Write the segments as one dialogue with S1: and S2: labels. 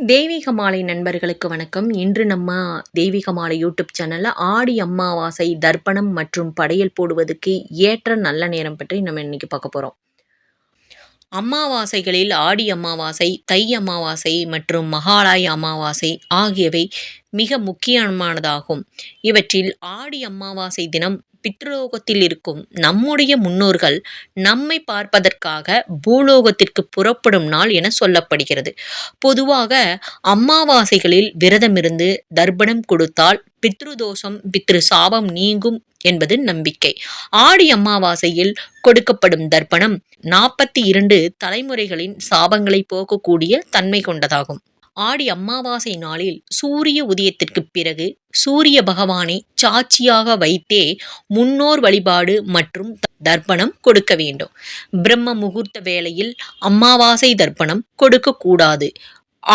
S1: தெய்வீக மாலை நண்பர்களுக்கு வணக்கம். இன்று நம்ம தெய்வீக மாலை யூடியூப் சேனல்ல ஆடி அமாவாசை தர்ப்பணம் மற்றும் படையல் போடுவதற்கு ஏற்ற நல்ல நேரம் பற்றி நம்ம இன்னைக்கு பார்க்க போறோம். அமாவாசைகளில் ஆடி அமாவாசை, தை அமாவாசை மற்றும் மகாலய அமாவாசை ஆகியவை மிக முக்கியமானதாகும். இவற்றில் ஆடி அமாவாசை தினம் பித்ருலோகத்தில் இருக்கும் நம்முடைய முன்னோர்கள் நம்மை பார்ப்பதற்காக பூலோகத்திற்கு புறப்படும் நாள் என சொல்லப்படுகிறது. பொதுவாக அமாவாசைகளில் விரதமிருந்து தர்ப்பணம் கொடுத்தால் பித்ருதோஷம், பித்ரு சாபம் நீங்கும் என்பது நம்பிக்கை. ஆடி அமாவாசையில் கொடுக்கப்படும் தர்ப்பணம் 42 தலைமுறைகளின் சாபங்களை போக்கக்கூடிய தன்மை கொண்டதாகும். ஆடி அமாவாசை நாளில் சூரிய உதயத்திற்கு பிறகு சூரிய பகவானை சாட்சியாக வைத்தே முன்னோர் வழிபாடு மற்றும் தர்ப்பணம் கொடுக்க வேண்டும். பிரம்ம முகூர்த்த வேளையில் அமாவாசை தர்ப்பணம் கொடுக்க கூடாது.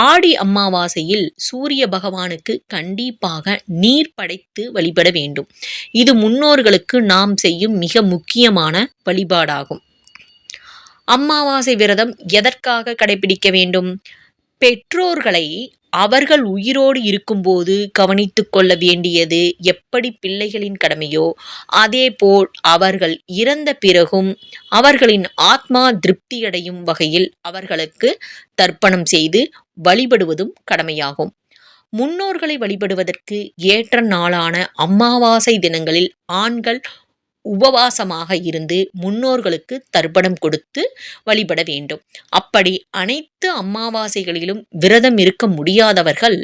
S1: ஆடி அமாவாசையில் சூரிய பகவானுக்கு கண்டிப்பாக நீர் படைத்து வழிபட வேண்டும். இது முன்னோர்களுக்கு நாம் செய்யும் மிக முக்கியமான வழிபாடாகும். அமாவாசை விரதம் எதற்காக கடைபிடிக்க வேண்டும்? பெற்றோர்களை அவர்கள் உயிரோடு இருக்கும்போது கவனித்துக் கொள்ள வேண்டியது எப்படி பிள்ளைகளின் கடமையோ, அதேபோல் அவர்கள் இறந்த பிறகும் அவர்களின் ஆத்மா திருப்தியடையும் வகையில் அவர்களுக்கு தர்ப்பணம் செய்து வழிபடுவதும் கடமையாகும். முன்னோர்களை வழிபடுவதற்கு ஏற்ற நாளான அமாவாசை தினங்களில் ஆண்கள் உபவாசமாக இருந்து முன்னோர்களுக்கு தர்ப்பணம் கொடுத்து வழிபட வேண்டும். அப்படி அனைத்து அமாவாசைகளிலும் விரதம் இருக்க முடியாதவர்கள்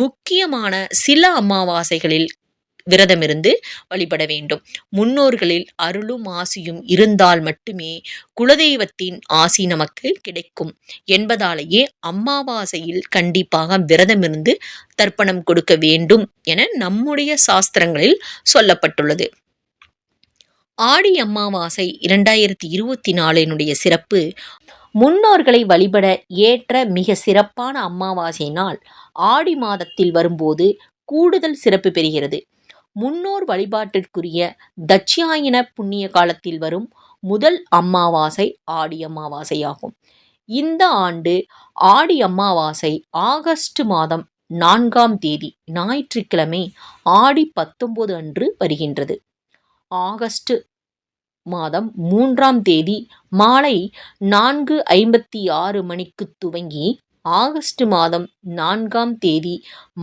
S1: முக்கியமான சில அமாவாசைகளில் விரதமிருந்து வழிபட வேண்டும். முன்னோர்களில் அருளும் ஆசியும் இருந்தால் மட்டுமே குலதெய்வத்தின் ஆசி நமக்கு கிடைக்கும் என்பதாலேயே அமாவாசையில் கண்டிப்பாக விரதமிருந்து தர்ப்பணம் கொடுக்க வேண்டும் என நம்முடைய சாஸ்திரங்களில் சொல்லப்பட்டுள்ளது. ஆடி அமாவாசை 2024 சிறப்பு. முன்னோர்களை வழிபட ஏற்ற மிக சிறப்பான அமாவாசை நாள் ஆடி மாதத்தில் வரும்போது கூடுதல் சிறப்பு பெறுகிறது. முன்னோர் வழிபாட்டிற்குரிய தட்சியாயன புண்ணிய காலத்தில் வரும் முதல் அமாவாசை ஆடி அமாவாசையாகும். இந்த ஆண்டு ஆடி அமாவாசை ஆகஸ்ட் மாதம் 4ஆம் தேதி ஞாயிற்றுக்கிழமை ஆடி 19 அன்று வருகின்றது. ஆகஸ்ட் மாதம் 3ஆம் தேதி மாலை 4:56 மணிக்கு துவங்கி ஆகஸ்ட் மாதம் 4ஆம் தேதி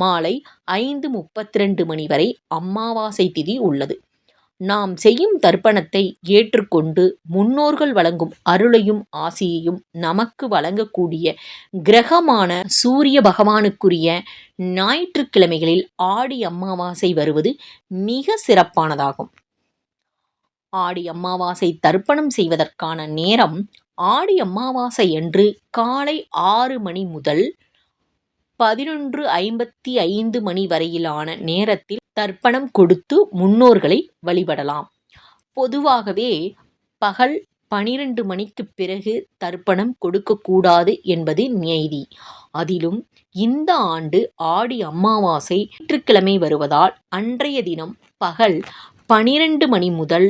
S1: மாலை 5:32 மணி வரை அமாவாசை திதி உள்ளது. நாம் செய்யும் தர்ப்பணத்தை ஏற்றுக்கொண்டு முன்னோர்கள் வழங்கும் அருளையும் ஆசியையும் நமக்கு வழங்கக்கூடிய கிரகமான சூரிய பகவானுக்குரிய ஞாயிற்றுக்கிழமைகளில் ஆடி அமாவாசை வருவது மிக சிறப்பானதாகும். ஆடி அமாவாசை தர்ப்பணம் செய்வதற்கான நேரம் ஆடி அமாவாசை அன்று காலை 6 மணி முதல் 11:55 மணி வரையிலான நேரத்தில் தர்ப்பணம் கொடுத்து முன்னோர்களை வழிபடலாம். பொதுவாகவே பகல் 12 மணிக்கு பிறகு தர்ப்பணம் கொடுக்கக்கூடாது என்பது நியதி. அதிலும் இந்த ஆண்டு ஆடி அமாவாசை ஞாயிற்றுக்கிழமை வருவதால் அன்றைய தினம் பகல் 12 மணி முதல்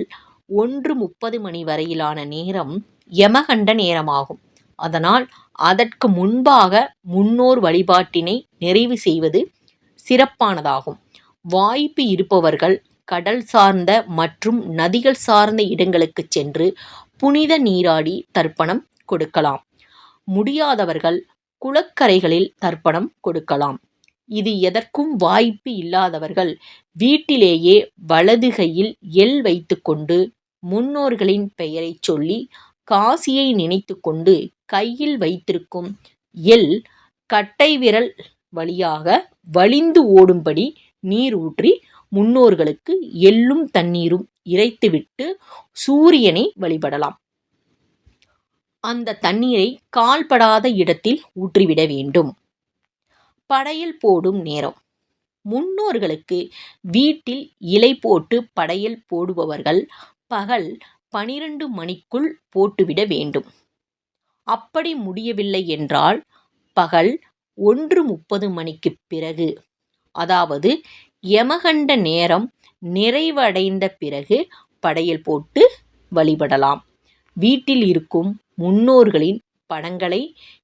S1: 1:30 மணி வரையிலான நேரம் யமகண்ட நேரமாகும். அதனால் அதற்கு முன்பாக முன்னோர் வழிபாட்டினை நிறைவு செய்வது சிறப்பானதாகும். வாய்ப்பு இருப்பவர்கள் கடல் சார்ந்த மற்றும் நதிகள் சார்ந்த இடங்களுக்கு சென்று புனித நீராடி தர்ப்பணம் கொடுக்கலாம். முடியாதவர்கள் குளக்கரைகளில் தர்ப்பணம் கொடுக்கலாம். இது எதற்கும் வாய்ப்பு இல்லாதவர்கள் வீட்டிலேயே வலது கையில் எள் வைத்துக்கொண்டு முன்னோர்களின் பெயரை சொல்லி காசியை நினைத்து கொண்டு கையில் வைத்திருக்கும் எள் கட்டை விரல் வழியாக வழிந்து ஓடும்படி நீர் ஊற்றி முன்னோர்களுக்கு எள்ளும் தண்ணீரும் இறைத்துவிட்டு சூரியனை வழிபடலாம். அந்த தண்ணீரை கால்படாத இடத்தில் ஊற்றிவிட வேண்டும். படையல் போடும் நேரம். முன்னோர்களுக்கு வீட்டில் இலை போட்டு படையல் போடுபவர்கள் பகல் 12 மணிக்குள் போட்டுவிட வேண்டும். அப்படி முடியவில்லை என்றால் பகல் 1:30 மணிக்கு பிறகு, அதாவது யமகண்ட நேரம் நிறைவடைந்த பிறகு படையல் போட்டு வழிபடலாம். வீட்டில் இருக்கும் முன்னோர்களின் படங்களை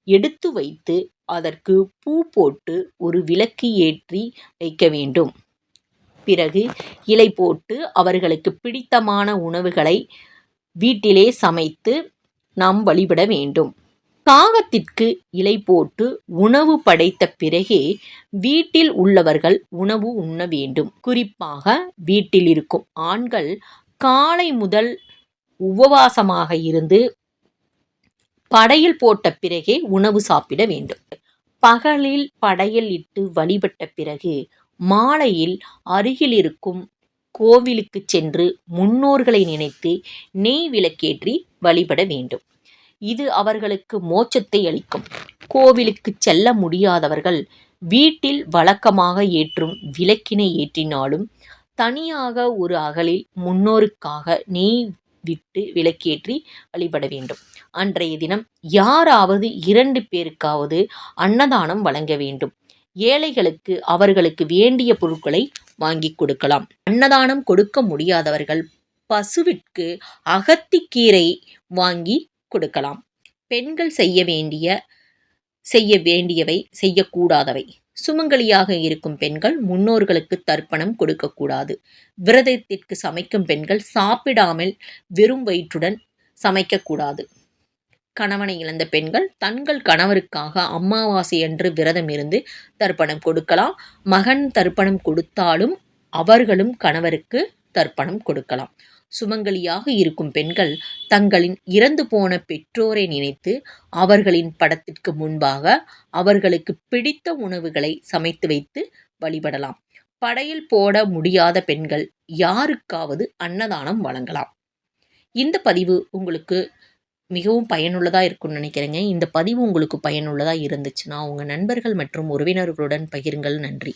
S1: எடுத்து வைத்து அதற்கு பூ போட்டு ஒரு விளக்கு ஏற்றி வைக்க வேண்டும். பிறகு இலை போட்டு அவர்களுக்கு பிடித்தமான உணவுகளை வீட்டிலே சமைத்து நாம் வழிபட வேண்டும். காகத்திற்கு இலை போட்டு உணவு படைத்த பிறகே வீட்டில் உள்ளவர்கள் உணவு உண்ண வேண்டும். குறிப்பாக வீட்டில் இருக்கும் ஆண்கள் காலை முதல் உபவாசமாக இருந்து படையல் போட்ட பிறகே உணவு சாப்பிட வேண்டும். பகலில் படையல் இட்டு வழிபட்ட பிறகு மாலையில் அருகில் இருக்கும் கோவிலுக்கு சென்று முன்னோர்களை நினைத்து நெய் விளக்கேற்றி வழிபட வேண்டும். இது அவர்களுக்கு மோட்சத்தை அளிக்கும். கோவிலுக்கு செல்ல முடியாதவர்கள் வீட்டில் வழக்கமாக ஏற்றும் விளக்கினை ஏற்றினாலும் தனியாக ஒரு அகலில் முன்னோருக்காக நெய் விட்டு விளக்கேற்றி வழிபட வேண்டும். அன்றைய தினம் யாராவது 2 பேருக்காவது அன்னதானம் வழங்க வேண்டும். ஏழைகளுக்கு அவர்களுக்கு வேண்டிய பொருட்களை வாங்கி கொடுக்கலாம். அன்னதானம் கொடுக்க முடியாதவர்கள் பசுவிற்கு அகத்திக்கீரை வாங்கி கொடுக்கலாம். பெண்கள் செய்ய வேண்டியவை செய்யக்கூடாதவை. சுமங்கலியாக இருக்கும் பெண்கள் முன்னோர்களுக்கு தர்ப்பணம் கொடுக்கக்கூடாது. விரதத்திற்கு சமைக்கும் பெண்கள் சாப்பிடாமல் வெறும் வயிற்றுடன் சமைக்கக்கூடாது. கணவனை இழந்த பெண்கள் தங்கள் கணவருக்காக அமாவாசை அன்று விரதம் இருந்து தர்ப்பணம் கொடுக்கலாம். மகன் தர்ப்பணம் கொடுத்தாலும் அவர்களும் கணவருக்கு தர்ப்பணம் கொடுக்கலாம். சுமங்கலியாக இருக்கும் பெண்கள் தங்களின் இறந்து போன பெற்றோரை நினைத்து அவர்களின் படத்திற்கு முன்பாக அவர்களுக்கு பிடித்த உணவுகளை சமைத்து வைத்து வழிபடலாம். படையல் போட முடியாத பெண்கள் யாருக்காவது அன்னதானம் வழங்கலாம். இந்த பதிவு உங்களுக்கு மிகவும் பயனுள்ளதாக இருக்கும்னு நினைக்கிறேங்க. இந்த பதிவு உங்களுக்கு பயனுள்ளதாக இருந்துச்சுன்னா உங்கள் நண்பர்கள் மற்றும் உறவினர்களுடன் பகிருங்கள். நன்றி.